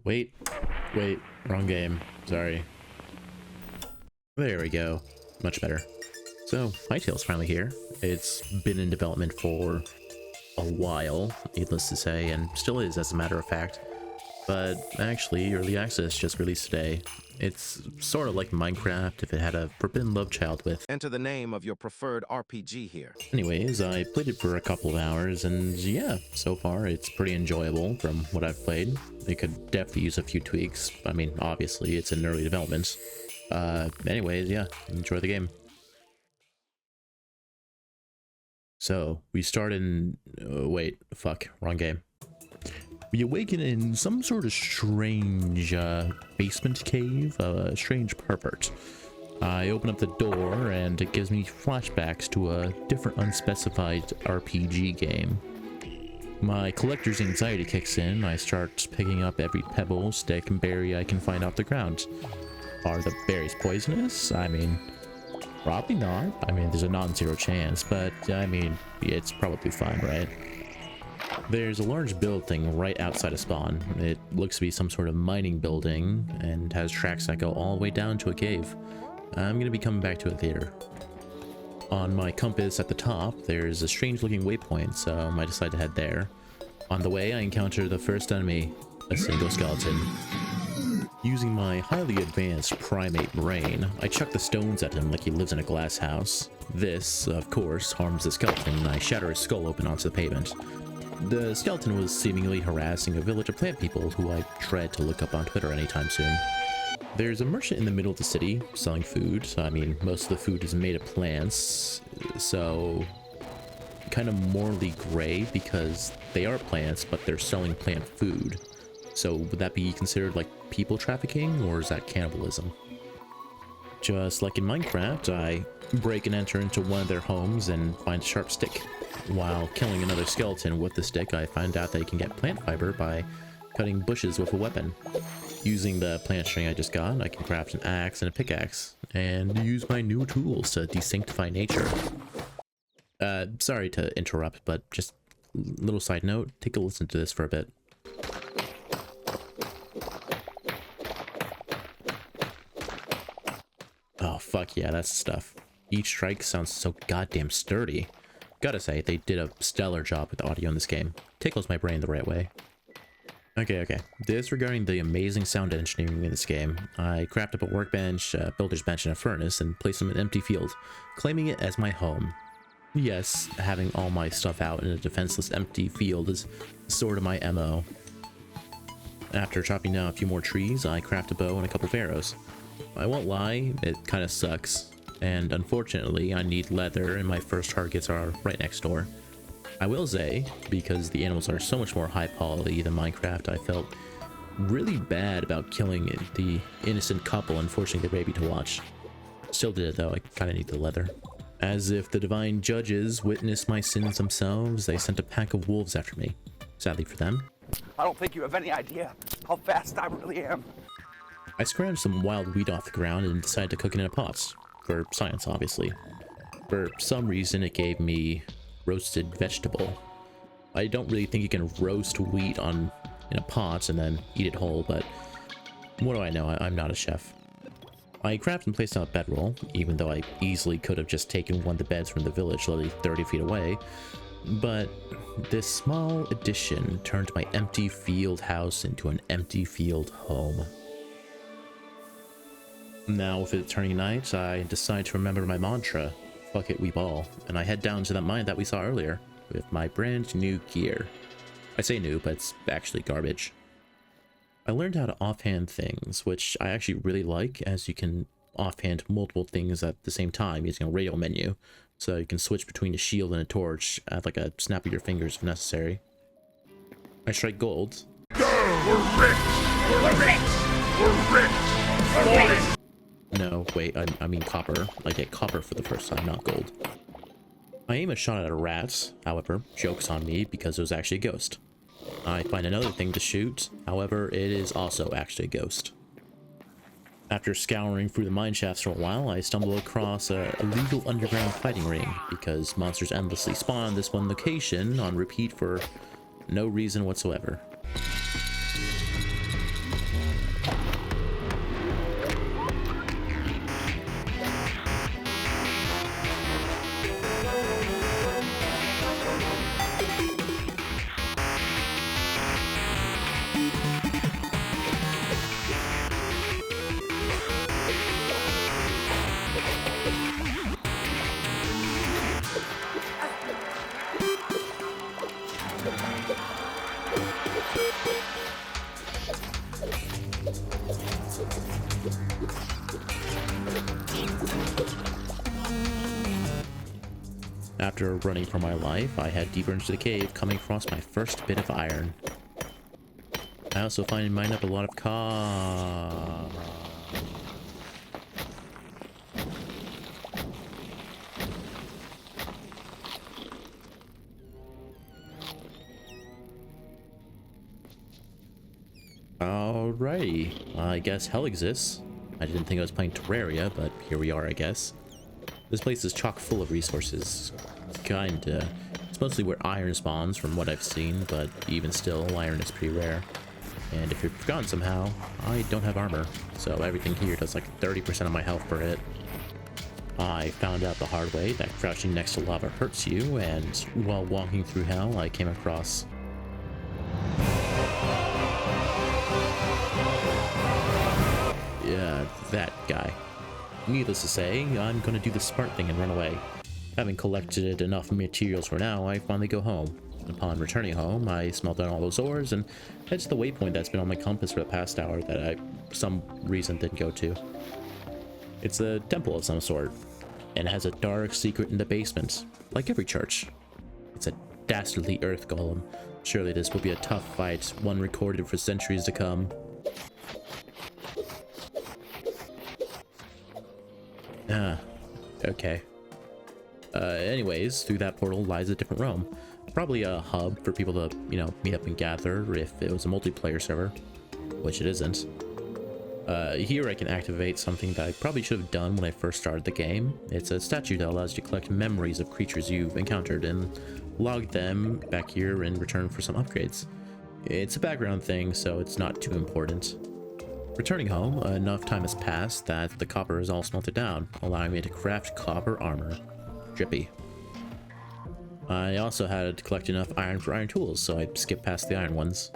Wait, wrong game. Sorry. There we go. Much better. So, Hytale's finally here. It's been in development for a while, needless to say, and still is as a matter of fact. But actually, Early Access just released today. It's sort of like Minecraft if it had a forbidden love child with. Enter the name of your preferred RPG here. Anyways, I played it for a couple of hours, and yeah, so far it's pretty enjoyable from what I've played. It could definitely use a few tweaks. I mean, obviously, it's in early development. Anyways, yeah, enjoy the game. So, we start in... wait, fuck, wrong game. We awaken in some sort of strange basement cave, a strange pervert. I open up the door and it gives me flashbacks to a different unspecified RPG game. My collector's anxiety kicks in. I start picking up every pebble, stick, and berry I can find off the ground. Are the berries poisonous? I mean, probably not. I mean, there's a non-zero chance, but I mean, it's probably fine, right? There's a large building right outside of spawn. It looks to be some sort of mining building and has tracks that go all the way down to a cave. I'm gonna be coming back to it later. On my compass at the top, there's a strange looking waypoint, so I might decide to head there. On the way, I encounter the first enemy, a single skeleton. Using my highly advanced primate brain, I chuck the stones at him like he lives in a glass house. This, of course, harms the skeleton, and I shatter his skull open onto the pavement. The skeleton was seemingly harassing a village of plant people who I dread to look up on Twitter anytime soon. There's a merchant in the middle of the city selling food. I mean, most of the food is made of plants, so kind of morally gray because they are plants, but they're selling plant food. So would that be considered like people trafficking, or is that cannibalism? Just like in Minecraft, I break and enter into one of their homes and find a sharp stick. While killing another skeleton with the stick, I find out that you can get plant fiber by cutting bushes with a weapon. Using the plant string I just got, I can craft an axe and a pickaxe, and use my new tools to desanctify nature. Sorry to interrupt, but just a little side note, take a listen to this for a bit. Oh, fuck yeah, that's the stuff. Each strike sounds so goddamn sturdy. Gotta say, they did a stellar job with the audio in this game. Tickles my brain the right way. Okay. Disregarding the amazing sound engineering in this game, I craft up a workbench, a builder's bench, and a furnace, and place them in an empty field, claiming it as my home. Yes, having all my stuff out in a defenseless empty field is sort of my MO. After chopping down a few more trees, I craft a bow and a couple of arrows. I won't lie, it kinda sucks, and unfortunately I need leather and my first targets are right next door. I will say, because the animals are so much more high quality than Minecraft, I felt really bad about killing the innocent couple and forcing their baby to watch. Still did it though, I kinda need the leather. As if the divine judges witnessed my sins themselves, they sent a pack of wolves after me. Sadly for them. I don't think you have any idea how fast I really am. I scrounged some wild wheat off the ground and decided to cook it in a pot. For science, obviously. For some reason, it gave me roasted vegetable. I don't really think you can roast wheat in a pot and then eat it whole, but what do I know? I'm not a chef. I crafted and placed out a bedroll, even though I easily could have just taken one of the beds from the village literally 30 feet away. But this small addition turned my empty field house into an empty field home. Now, with it turning night, I decide to remember my mantra, fuck it, we ball, and I head down to that mine that we saw earlier, with my brand new gear. I say new, but it's actually garbage. I learned how to offhand things, which I actually really like, as you can offhand multiple things at the same time using a radio menu, so you can switch between a shield and a torch at like a snap of your fingers if necessary. I strike gold. We're rich! We're rich! We're rich! We're rich! No, wait, I mean copper. I get copper for the first time, not gold. I aim a shot at a rat, however, joke's on me because it was actually a ghost. I find another thing to shoot, however, it is also actually a ghost. After scouring through the mine shafts for a while, I stumble across a illegal underground fighting ring, because monsters endlessly spawn in this one location on repeat for no reason whatsoever. After running for my life, I head deeper into the cave, coming across my first bit of iron. I also find and mine up a lot of Alrighty, I guess hell exists. I didn't think I was playing Terraria, but here we are, I guess. This place is chock full of resources. Kinda. It's mostly where iron spawns from what I've seen, but even still, iron is pretty rare. And if you've forgotten somehow, I don't have armor, so everything here does like 30% of my health per hit. I found out the hard way that crouching next to lava hurts you, and while walking through hell, I came across... yeah, that guy. Needless to say, I'm gonna do the smart thing and run away. Having collected enough materials for now, I finally go home. Upon returning home, I smelt out all those ores and head to the waypoint that's been on my compass for the past hour that I, for some reason, didn't go to. It's a temple of some sort, and it has a dark secret in the basement, like every church. It's a dastardly earth golem. Surely this will be a tough fight, one recorded for centuries to come. Okay. Anyways, through that portal lies a different realm. Probably a hub for people to, you know, meet up and gather if it was a multiplayer server, which it isn't. Here I can activate something that I probably should have done when I first started the game. It's a statue that allows you to collect memories of creatures you've encountered and log them back here in return for some upgrades. It's a background thing, so it's not too important. Returning home, enough time has passed that the copper is all smelted down, allowing me to craft copper armor. Drippy. I also had to collect enough iron for iron tools, so I skipped past the iron ones.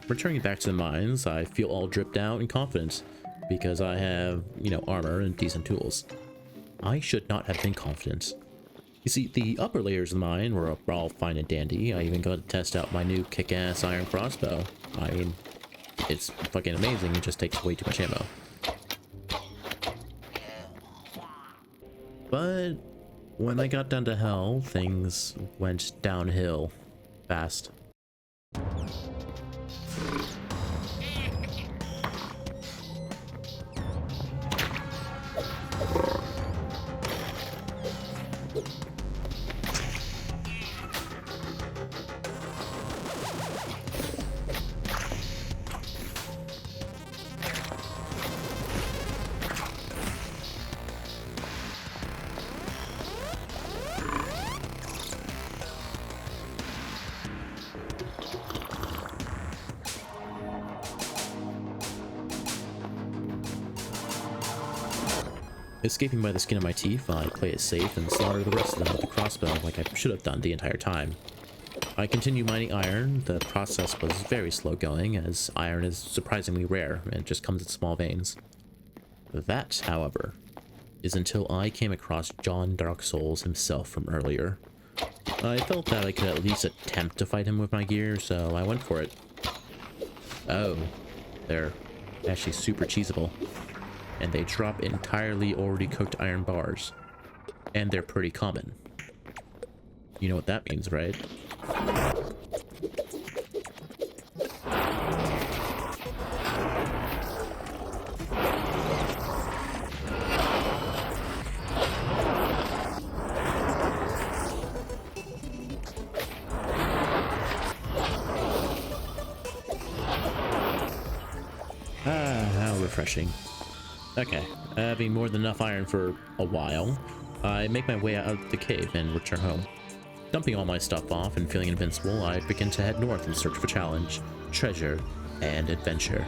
Returning back to the mines, I feel all dripped out and confident, because I have, you know, armor and decent tools. I should not have been confident. You see, the upper layers of the mine were all fine and dandy. I even got to test out my new kick-ass iron crossbow. I mean, it's fucking amazing, it just takes way too much ammo. But when I got down to hell, things went downhill fast. Escaping by the skin of my teeth, I play it safe and slaughter the rest of them with the crossbow like I should have done the entire time. I continue mining iron. The process was very slow going, as iron is surprisingly rare and just comes in small veins. That, however, is until I came across John Dark Souls himself from earlier. I felt that I could at least attempt to fight him with my gear, so I went for it. Oh, they're actually super cheesable. And they drop entirely already cooked iron bars. And they're pretty common. You know what that means, right? How refreshing. Okay, having more than enough iron for a while, I make my way out of the cave and return home. Dumping all my stuff off and feeling invincible, I begin to head north in search for challenge, treasure, and adventure.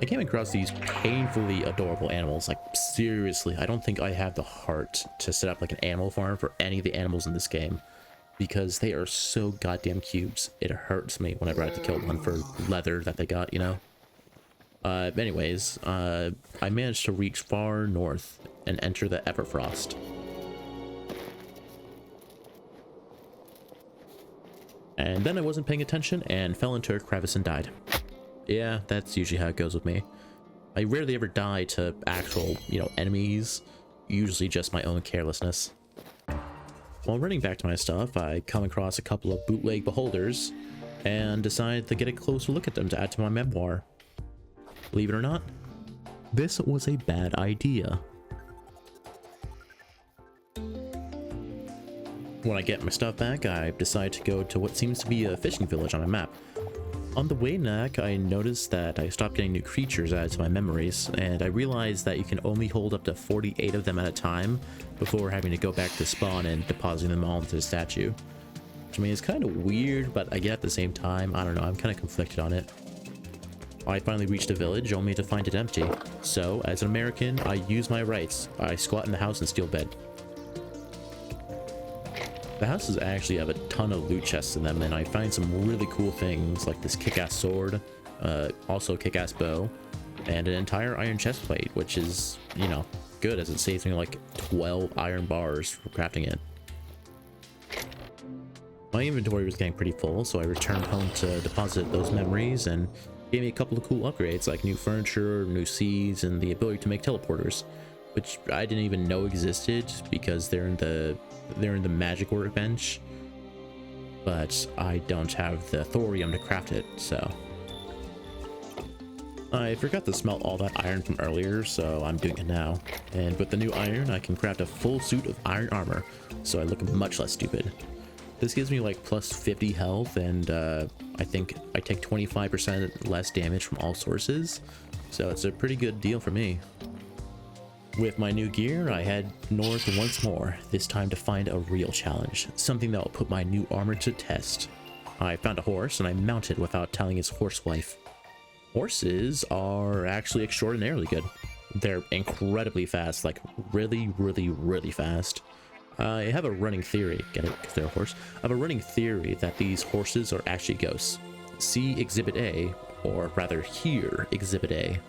I came across these painfully adorable animals. Like, seriously, I don't think I have the heart to set up like an animal farm for any of the animals in this game, because they are so goddamn cute. It hurts me whenever I have to kill one for leather that they got, you know? Anyways, I managed to reach far north and enter the Everfrost. And then I wasn't paying attention and fell into a crevice and died. Yeah, that's usually how it goes with me. I rarely ever die to actual, you know, enemies, usually just my own carelessness. While running back to my stuff, I come across a couple of bootleg beholders and decide to get a closer look at them to add to my memoir. Believe it or not, this was a bad idea. When I get my stuff back, I decide to go to what seems to be a fishing village on my map. On the way back, I noticed that I stopped getting new creatures added to my memories, and I realized that you can only hold up to 48 of them at a time before having to go back to spawn and depositing them all into the statue. Which, I mean, it's kind of weird, but I get at the same time, I don't know, I'm kind of conflicted on it. I finally reached a village only to find it empty. So, as an American, I use my rights. I squat in the house and steal bed. The houses actually have a ton of loot chests in them, and I find some really cool things like this kick-ass sword, also kick-ass bow, and an entire iron chest plate, which is, you know, good as it saves me like 12 iron bars for crafting it. My inventory was getting pretty full, so I returned home to deposit those memories and gave me a couple of cool upgrades like new furniture, new seeds, and the ability to make teleporters, which I didn't even know existed because they're in the magic workbench, but I don't have the thorium to craft it, so I forgot to smelt all that iron from earlier, so I'm doing it now. And with the new iron, I can craft a full suit of iron armor, so I look much less stupid. This gives me like plus 50 health, and I think I take 25% less damage from all sources, so it's a pretty good deal for me. With my new gear, I head north once more, this time to find a real challenge, something that will put my new armor to test. I found a horse and I mounted without telling his horsewife. Horses are actually extraordinarily good. They're incredibly fast, like really, really, really fast. I have a running theory, get it, because they're a horse. I have a running theory that these horses are actually ghosts. See Exhibit A, or rather hear Exhibit A.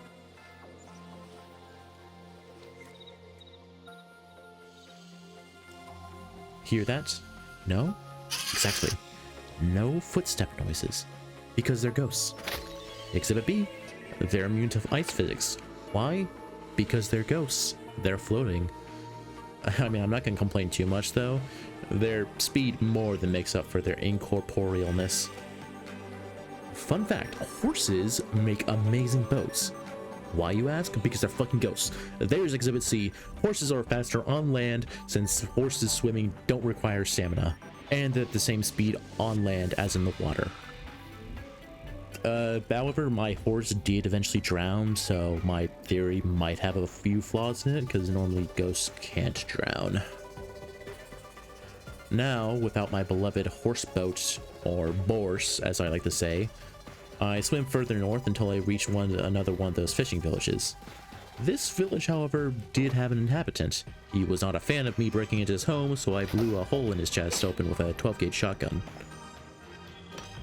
Hear that? No? Exactly. No footstep noises. Because they're ghosts. Exhibit B. They're immune to ice physics. Why? Because they're ghosts. They're floating. I mean, I'm not going to complain too much, though. Their speed more than makes up for their incorporealness. Fun fact, horses make amazing boats. Why, you ask? Because they're fucking ghosts. There's Exhibit C. Horses are faster on land since horses swimming don't require stamina, and at the same speed on land as in the water. However, my horse did eventually drown, so my theory might have a few flaws in it, because normally ghosts can't drown. Now, without my beloved horse boat, or bourse, as I like to say, I swim further north until I reach another one of those fishing villages. This village, however, did have an inhabitant. He was not a fan of me breaking into his home, so I blew a hole in his chest open with a 12-gauge shotgun.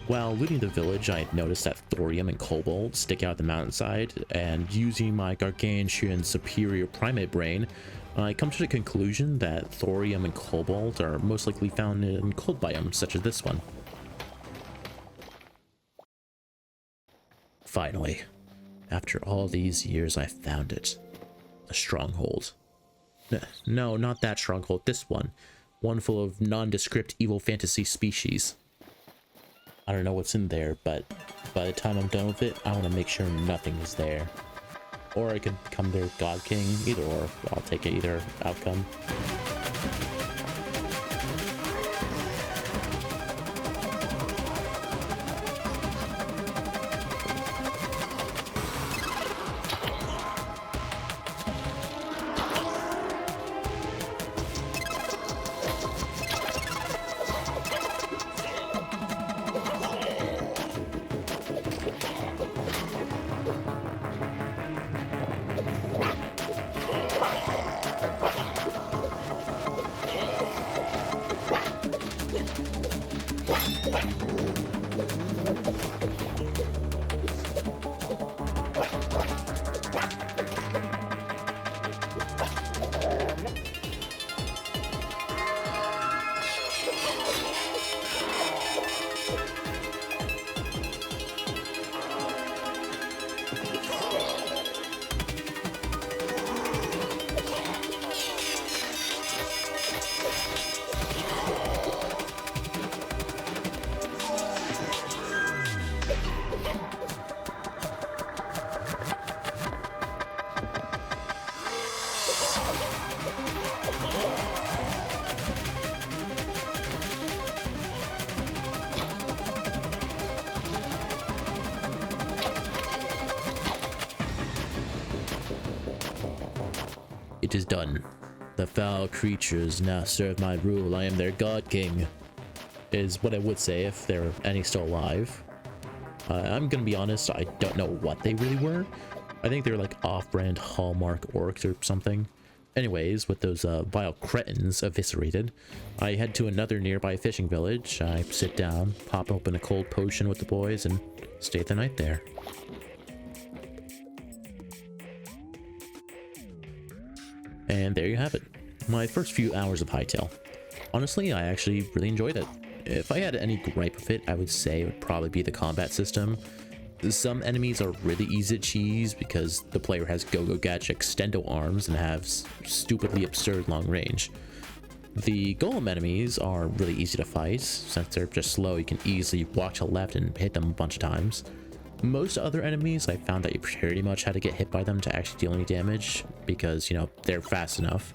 While looting the village, I noticed that thorium and cobalt stick out the mountainside, and using my gargantuan superior primate brain, I come to the conclusion that thorium and cobalt are most likely found in cold biomes such as this one. Finally, after all these years, I found it. A stronghold. No, not that stronghold, this one. One full of nondescript evil fantasy species. I don't know what's in there, but by the time I'm done with it, I want to make sure nothing is there. Or I could come there God King, either or. I'll take either outcome. It is done. The foul creatures now serve my rule. I am their god king, is what I would say if there are any still alive. I'm gonna be honest, I don't know what they really were. I think they're like off-brand Hallmark orcs or something. Anyways, with those vile cretins eviscerated, I head to another nearby fishing village. I sit down, pop open a cold potion with the boys, and stay the night there. And there you have it. My first few hours of Hytale. Honestly, I actually really enjoyed it. If I had any gripe with it, I would say it would probably be the combat system. Some enemies are really easy to cheese because the player has Go-Go Gadget extendo arms and have stupidly absurd long range. The golem enemies are really easy to fight. Since they're just slow, you can easily walk to the left and hit them a bunch of times. Most other enemies, I found that you pretty much had to get hit by them to actually deal any damage because, you know, they're fast enough.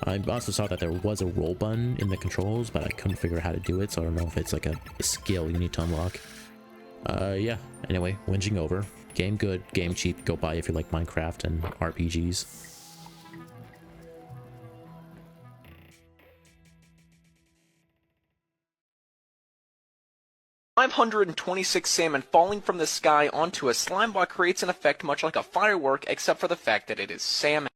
I also saw that there was a roll button in the controls, but I couldn't figure out how to do it, so I don't know if it's like a skill you need to unlock. Yeah, anyway, whinging over. Game good, game cheap, go buy if you like Minecraft and RPGs. 526 salmon falling from the sky onto a slime block creates an effect much like a firework, except for the fact that it is salmon.